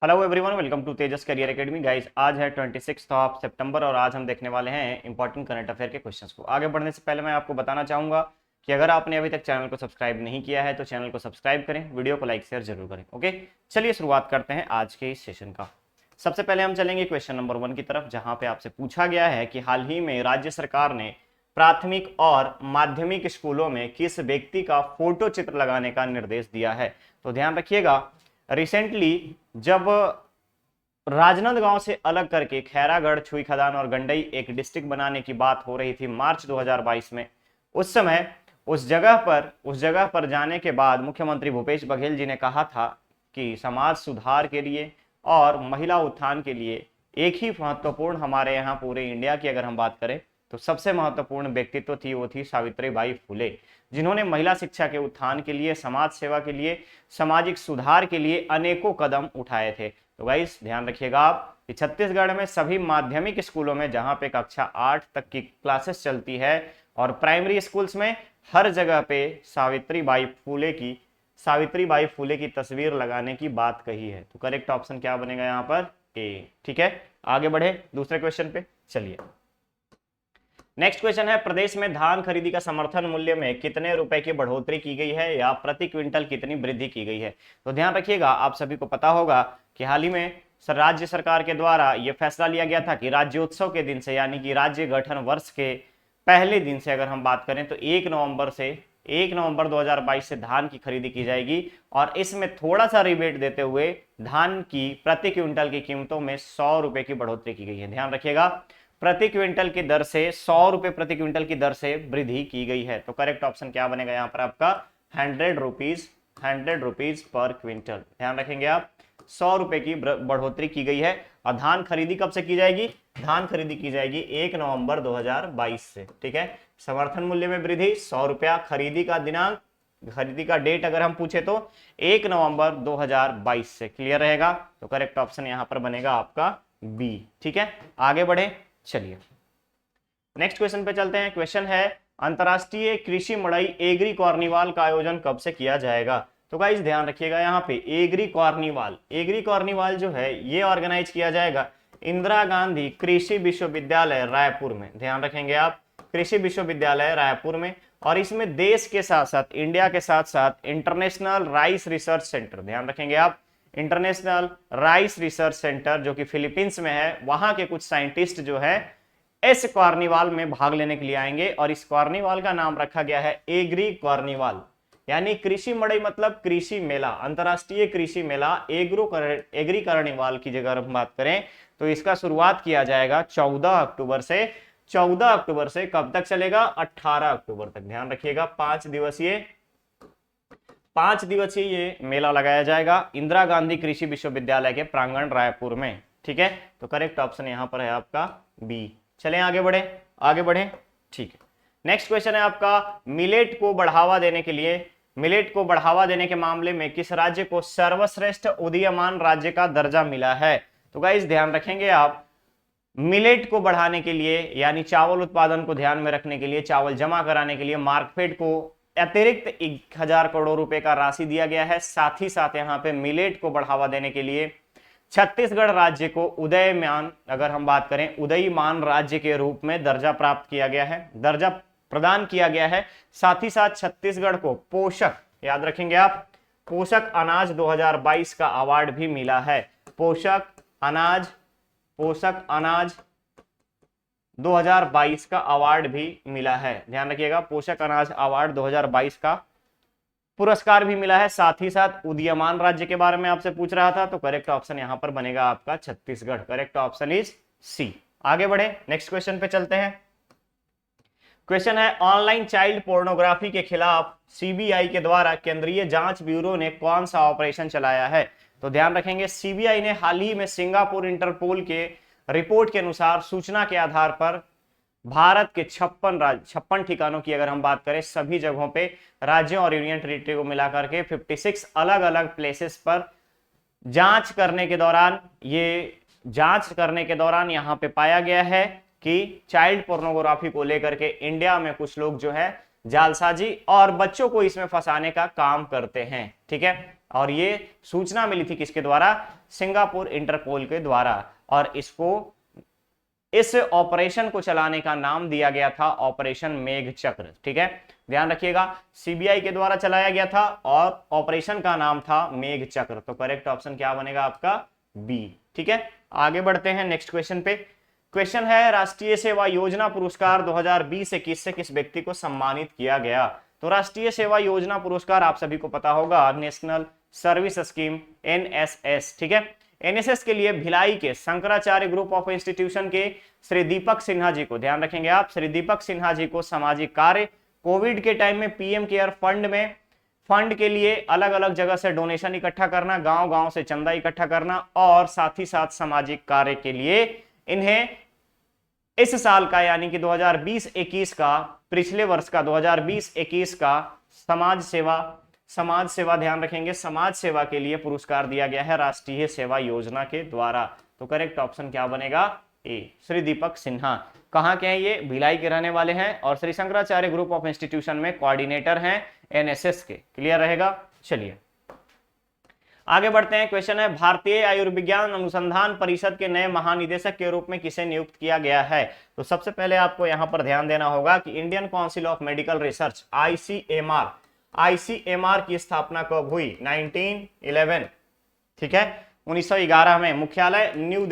Hello everyone, welcome to Tejas career academy. Guys, आज है 26 of सितंबर और आज हम देखने वाले हैं इंपॉर्टेंट करंट अफेयर के क्वेश्चंस को। आगे बढ़ने से पहले मैं आपको बताना चाहूंगा कि अगर आपने अभी तक चैनल को सब्सक्राइब नहीं किया है तो चैनल को सब्सक्राइब करें, वीडियो को लाइक शेयर जरूर करें। ओके, चलिए शुरुआत करते हैं आज के इस सेशन का। सबसे पहले हम चलेंगे क्वेश्चन नंबर 1 की तरफ, जहां पे आपसे पूछा गया है कि हाल ही में राज्य सरकार ने प्राथमिक और माध्यमिक स्कूलों में किस व्यक्ति का फोटो चित्र लगाने का निर्देश दिया है। तो ध्यान रखिएगा, रिसेंटली जब राजनांदगांव से अलग करके खैरागढ़, छुई खदान और गंडई एक डिस्ट्रिक्ट बनाने की बात हो रही थी मार्च 2022 में, उस समय उस जगह पर जाने के बाद मुख्यमंत्री भूपेश बघेल जी ने कहा था कि समाज सुधार के लिए और महिला उत्थान के लिए एक ही महत्वपूर्ण, हमारे यहाँ पूरे इंडिया की अगर हम बात करें तो सबसे महत्वपूर्ण व्यक्तित्व थी, वो थी सावित्रीबाई फुले, जिन्होंने महिला शिक्षा के उत्थान के लिए, समाज सेवा के लिए, सामाजिक सुधार के लिए अनेकों कदम उठाए थे। तो गाइस ध्यान रखिएगा आप कि छत्तीसगढ़ में सभी माध्यमिक स्कूलों में जहां पे कक्षा 8 तक की क्लासेस चलती है और प्राइमरी स्कूल्स में हर जगह पे सावित्रीबाई फुले की तस्वीर लगाने की बात कही है। तो करेक्ट ऑप्शन क्या बनेगा यहाँ पर? ए। ठीक है, आगे बढ़े दूसरे क्वेश्चन पे। चलिए, नेक्स्ट क्वेश्चन है, प्रदेश में धान खरीदी का समर्थन मूल्य में कितने रुपए की बढ़ोतरी की गई है या प्रति क्विंटल कितनी वृद्धि की गई है। तो ध्यान रखिएगा, आप सभी को पता होगा कि हाल ही में राज्य सरकार के द्वारा यह फैसला लिया गया था कि राज्योत्सव के दिन से, यानी कि राज्य गठन वर्ष के पहले दिन से अगर हम बात करें तो 1 नवंबर 2022 से धान की खरीदी की जाएगी और इसमें थोड़ा सा रिबेट देते हुए धान की प्रति क्विंटल की कीमतों में 100 रुपए की बढ़ोतरी की गई है। ध्यान रखिएगा, प्रति क्विंटल की दर से 100 रुपए प्रति क्विंटल की दर से वृद्धि की गई है। तो करेक्ट ऑप्शन क्या बनेगा यहाँ पर आपका? 100 रुपीज पर क्विंटल। ध्यान रखेंगे आप, 100 रुपए की बढ़ोतरी की गई है। और धान खरीदी कब से की जाएगी? धान खरीदी की जाएगी 1 नवंबर 2022 से। ठीक है, समर्थन मूल्य में वृद्धि 100 रुपया, खरीदी का दिनांक, खरीदी का डेट अगर हम पूछे तो 1 नवंबर 2022 से। क्लियर रहेगा? तो करेक्ट ऑप्शन यहाँ पर बनेगा आपका बी। ठीक है, आगे बढ़े। चलिए नेक्स्ट क्वेश्चन पे चलते हैं। क्वेश्चन है, अंतरराष्ट्रीय कृषि मड़ई एग्री कार्निवाल का आयोजन कब से किया जाएगा। तो गाइस ध्यान रखिएगा, यहाँ पे एग्री कार्निवाल जो है ये ऑर्गेनाइज किया जाएगा इंदिरा गांधी कृषि विश्वविद्यालय रायपुर में। ध्यान रखेंगे आप, कृषि विश्वविद्यालय रायपुर में। और इसमें देश के साथ साथ, इंडिया के साथ साथ इंटरनेशनल राइस रिसर्च सेंटर, ध्यान रखेंगे आप, इंटरनेशनल राइस रिसर्च सेंटर जो कि फिलीपींस में है, वहां के कुछ साइंटिस्ट जो है इस कार्निवाल में भाग लेने के लिए आएंगे और इस कार्निवाल का नाम रखा गया है एग्री कार्निवाल, यानी कृषि मड़ई मतलब कृषि मेला, अंतरराष्ट्रीय कृषि मेला एग्री कार्निवाल की जगह हम बात करें तो इसका शुरुआत किया जाएगा 14 अक्टूबर से। 14 अक्टूबर से कब तक चलेगा? 18 अक्टूबर तक। ध्यान रखिएगा, 5 दिवसीय ये मेला लगाया जाएगा इंदिरा गांधी कृषि विश्वविद्यालय के प्रांगण रायपुर में। ठीक है, तो करेक्ट ऑप्शन यहां पर है आपका बी। चलें आगे बढ़े। ठीक है, नेक्स्ट क्वेश्चन है आपका, मिलेट को बढ़ावा देने के मामले में किस राज्य को सर्वश्रेष्ठ उदीयमान राज्य का दर्जा मिला है। तो गाइस ध्यान रखेंगे आप, मिलेट को बढ़ाने के लिए यानी चावल उत्पादन को ध्यान में रखने के लिए, चावल जमा कराने के लिए मार्कफेड को अतिरिक्त 1000 करोड़ रुपए का राशि दिया गया है। साथ ही साथ यहाँ पे मिलेट को बढ़ावा देने के लिए छत्तीसगढ़ राज्य को उदयमान, अगर हम बात करें उदयमान राज्य के रूप में दर्जा प्रदान किया गया है। साथ ही साथ छत्तीसगढ़ को पोषक, याद रखेंगे आप, पोषक अनाज 2022 का अवार्ड भी मिला है। पोषक अनाज 2022 का अवार्ड भी मिला है। ध्यान रखिएगा, पोषक अनाज अवार्ड 2022 का पुरस्कार भी मिला है। साथ ही साथ उदीयमान राज्य के बारे में आपसे पूछ रहा था, तो करेक्ट ऑप्शन यहां पर बनेगा आपका Chhattisgarh. Correct option is C. आगे बढ़े, नेक्स्ट क्वेश्चन पे चलते हैं। क्वेश्चन है, ऑनलाइन चाइल्ड पोर्नोग्राफी के खिलाफ सीबीआई के द्वारा केंद्रीय जांच ब्यूरो ने कौन सा ऑपरेशन चलाया है। तो ध्यान रखेंगे, सीबीआई ने हाल ही में सिंगापुर इंटरपोल के रिपोर्ट के अनुसार सूचना के आधार पर भारत के 56 ठिकानों की अगर हम बात करें, सभी जगहों पे राज्यों और यूनियन टेरिटरी को मिलाकर के 56 अलग अलग प्लेसेस पर जांच करने के दौरान यहां पे पाया गया है कि चाइल्ड पोर्नोग्राफी को लेकर के इंडिया में कुछ लोग जो है जालसाजी और बच्चों को इसमें फंसाने का काम करते हैं। ठीक है, और ये सूचना मिली थी किसके द्वारा? सिंगापुर इंटरपोल के द्वारा। और इस ऑपरेशन को चलाने का नाम दिया गया था ऑपरेशन मेघ चक्र। ठीक है, ध्यान रखिएगा, सीबीआई के द्वारा चलाया गया था और ऑपरेशन का नाम था मेघ चक्र। तो करेक्ट ऑप्शन क्या बनेगा आपका? बी। ठीक है, आगे बढ़ते हैं नेक्स्ट क्वेश्चन पे। क्वेश्चन है राष्ट्रीय सेवा योजना पुरस्कार 2020-21 से किस व्यक्ति को सम्मानित किया गया? तो राष्ट्रीय सेवा योजना पुरस्कार आप सभी को पता होगा, नेशनल सर्विस स्कीम, एनएसएस। ठीक है, एनएसएस के लिए भिलाई के शंकराचार्य ग्रुप ऑफ इंस्टीट्यूशन के श्री दीपक सिन्हा जी को, ध्यान रखेंगे आप, श्री दीपक सिन्हा जी को सामाजिक कार्य, कोविड के टाइम में पीएम केयर फंड के लिए अलग अलग जगह से डोनेशन इकट्ठा करना, गांव गांव से चंदा इकट्ठा करना और साथ ही साथ सामाजिक कार्य के लिए इन्हें इस साल का यानी कि 2020-21 का, पिछले वर्ष का 2020-21 का समाज सेवा ध्यान रखेंगे, समाज सेवा के लिए पुरस्कार दिया गया है राष्ट्रीय सेवा योजना के द्वारा। तो करेक्ट ऑप्शन क्या बनेगा? ए, श्री दीपक सिन्हा। कहां के हैं ये? भिलाई के रहने वाले हैं और Shri Shankaracharya group of institution में कोऑर्डिनेटर हैं एनएसएस के। क्लियर रहेगा? चलिए आगे बढ़ते हैं। क्वेश्चन है भारतीय आयुर्विज्ञान अनुसंधान परिषद के नए महानिदेशक के रूप में किसे नियुक्त किया गया है? तो सबसे पहले आपको यहां पर ध्यान देना होगा कि Indian council of medical research ICMR की स्थापना कब हुई? 1911। ठीक है, 1911 में। मुख्यालय न्यू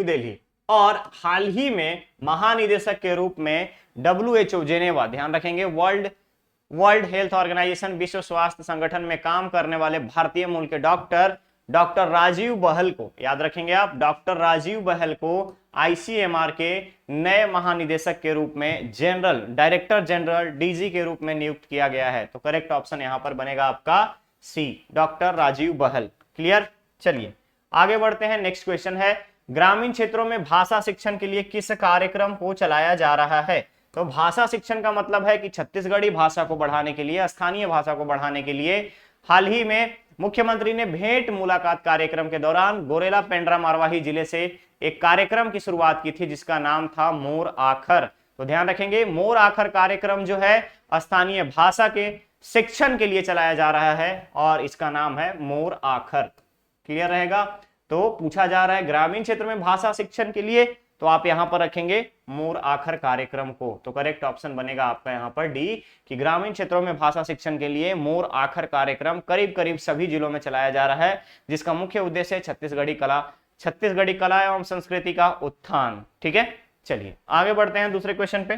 दिल्ली। और हाल ही में महानिदेशक के रूप में WHO जेनेवा, ध्यान रखेंगे, वर्ल्ड हेल्थ ऑर्गेनाइजेशन, विश्व स्वास्थ्य संगठन में काम करने वाले भारतीय मूल के डॉक्टर राजीव बहल को, याद रखेंगे आप, डॉक्टर राजीव बहल को आईसीएमआर के नए महानिदेशक के रूप में डायरेक्टर जनरल डीजी के रूप में नियुक्त किया गया है। तो करेक्ट ऑप्शन यहां पर बनेगा आपका सी, डॉक्टर राजीव बहल। क्लियर? चलिए आगे बढ़ते हैं। नेक्स्ट क्वेश्चन है ग्रामीण क्षेत्रों में भाषा शिक्षण के लिए किस कार्यक्रम को चलाया जा रहा है? तो भाषा शिक्षण का मतलब है कि छत्तीसगढ़ी भाषा को बढ़ाने के लिए, स्थानीय भाषा को बढ़ाने के लिए हाल ही में मुख्यमंत्री ने भेंट मुलाकात कार्यक्रम के दौरान गोरेला पेंड्रा मरवाही जिले से एक कार्यक्रम की शुरुआत की थी जिसका नाम था मोर आखर। तो ध्यान रखेंगे, मोर आखर कार्यक्रम जो है स्थानीय भाषा के शिक्षण के लिए चलाया जा रहा है और इसका नाम है मोर आखर। क्लियर रहेगा? तो पूछा जा रहा है ग्रामीण क्षेत्र में भाषा शिक्षण के लिए, तो आप यहां पर रखेंगे मोर आखर कार्यक्रम को। तो करेक्ट ऑप्शन बनेगा आपका यहां पर डी, कि ग्रामीण क्षेत्रों में भाषा शिक्षण के लिए मोर आखर कार्यक्रम करीब करीब सभी जिलों में चलाया जा रहा है, जिसका मुख्य उद्देश्य है छत्तीसगढ़ी कला एवं संस्कृति का उत्थान। ठीक है, चलिए आगे बढ़ते हैं दूसरे क्वेश्चन पे।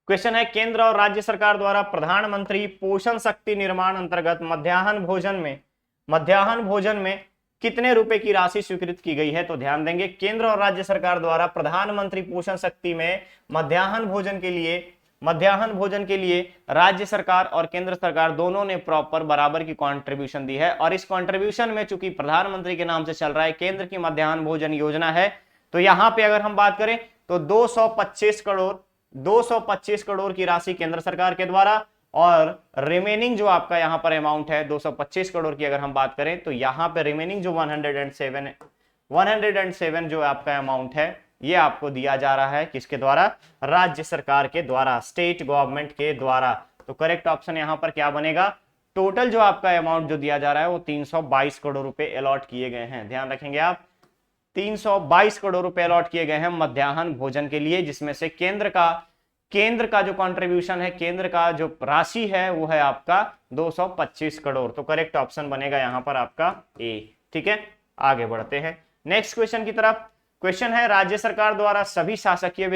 क्वेश्चन है केंद्र और राज्य सरकार द्वारा प्रधानमंत्री पोषण शक्ति निर्माण अंतर्गत मध्याह्न भोजन में कितने रुपए की राशि स्वीकृत की गई है? तो ध्यान देंगे, केंद्र और राज्य सरकार द्वारा प्रधानमंत्री पोषण शक्ति में मध्याह्न भोजन के लिए राज्य सरकार और केंद्र सरकार दोनों ने प्रॉपर बराबर की कंट्रीब्यूशन दी है। और इस कंट्रीब्यूशन में चूंकि प्रधानमंत्री के नाम से चल रहा है, केंद्र की मध्याह्न भोजन योजना है, तो यहां पे अगर हम बात करें तो 225 करोड़ की राशि केंद्र सरकार के द्वारा और रिमेनिंग जो आपका यहां पर अमाउंट है 225 करोड़ की अगर हम बात करें तो यहां पे रिमेनिंग जो 107 जो आपका अमाउंट है ये आपको दिया जा रहा है किसके द्वारा? राज्य सरकार के द्वारा, स्टेट गवर्नमेंट के द्वारा। तो करेक्ट ऑप्शन यहां पर क्या बनेगा? टोटल जो आपका अमाउंट जो दिया जा रहा है वो 322 करोड़ रुपए अलॉट किए गए हैं। ध्यान रखेंगे आप, 322 करोड़ रुपए अलॉट किए गए हैं मध्याह्न भोजन के लिए, जिसमें से केंद्र का जो कंट्रीब्यूशन है, केंद्र का जो राशि है वो है आपका 225 करोड़। तो करेक्ट ऑप्शन बनेगा यहां पर आपका ए। ठीक है, आगे बढ़ते हैं नेक्स्ट क्वेश्चन की तरफ। क्वेश्चन है राज्य सरकार द्वारा सभी शासकीय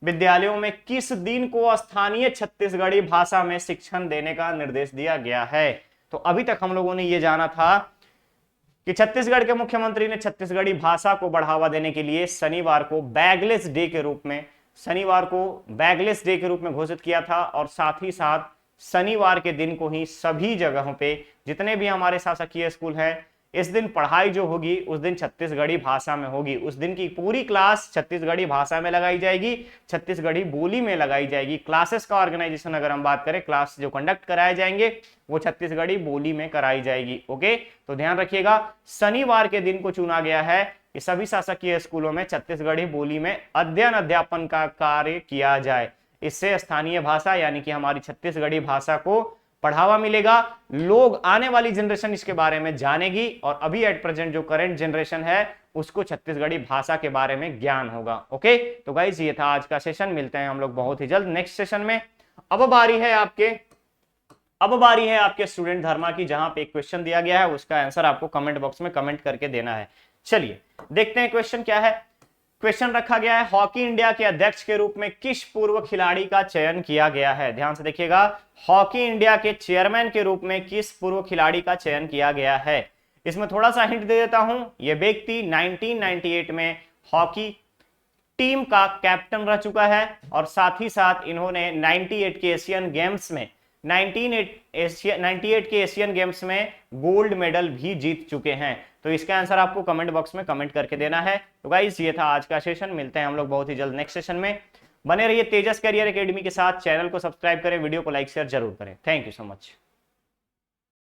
विद्यालयों में किस दिन को स्थानीय छत्तीसगढ़ी भाषा में शिक्षण देने का निर्देश दिया गया है? तो अभी तक हम लोगों ने ये जाना था कि छत्तीसगढ़ के मुख्यमंत्री ने छत्तीसगढ़ी भाषा को बढ़ावा देने के लिए शनिवार को बैगलेस डे के रूप में घोषित किया था। और साथ ही साथ शनिवार के दिन को ही सभी जगहों पे जितने भी हमारे शासकीय स्कूल हैं, इस दिन पढ़ाई जो होगी उस दिन छत्तीसगढ़ी भाषा में होगी। उस दिन की पूरी क्लास छत्तीसगढ़ी भाषा में लगाई जाएगी, छत्तीसगढ़ी बोली में लगाई जाएगी। क्लासेस का ऑर्गेनाइजेशन अगर हम बात करें, क्लास जो कंडक्ट कराए जाएंगे वो छत्तीसगढ़ी बोली में कराई जाएगी। ओके, तो ध्यान रखिएगा, शनिवार के दिन को चुना गया है कि सभी शासकीय स्कूलों में छत्तीसगढ़ी बोली में अध्ययन अध्यापन का कार्य किया जाए। इससे स्थानीय भाषा यानी कि हमारी छत्तीसगढ़ी भाषा को बढ़ावा मिलेगा, लोग आने वाली जनरेशन इसके बारे में जानेगी और अभी एट प्रेजेंट जो करंट जनरेशन है उसको छत्तीसगढ़ी भाषा के बारे में ज्ञान होगा। ओके, तो गाइस ये था आज का सेशन, मिलते हैं हम लोग बहुत ही जल्द नेक्स्ट सेशन में। अब बारी है आपके स्टूडेंट धर्मा की, जहां पे एक क्वेश्चन दिया गया है उसका आंसर आपको कमेंट बॉक्स में कमेंट करके देना है। चलिए देखते हैं क्वेश्चन क्या है। क्वेश्चन रखा गया है, हॉकी इंडिया के अध्यक्ष के रूप में किस पूर्व खिलाड़ी का चयन किया गया है। ध्यान से देखिएगा, हॉकी इंडिया के चेयरमैन के रूप में किस पूर्व खिलाड़ी का चयन किया गया है। इसमें थोड़ा सा हिंट दे देता हूं, यह व्यक्ति 1998 में हॉकी टीम का कैप्टन रह चुका है और साथ ही साथ इन्होंने 98 के एशियन गेम्स में 98 के एशियन गेम्स में गोल्ड मेडल भी जीत चुके हैं। तो इसका आंसर आपको कमेंट बॉक्स में कमेंट करके देना है। तो गाइस ये था आज का सेशन, मिलते हैं हम लोग बहुत ही जल्द नेक्स्ट सेशन में। बने रहिए तेजस करियर एकेडमी के साथ, चैनल को सब्सक्राइब करें, वीडियो को लाइक शेयर जरूर करें। Thank you so much.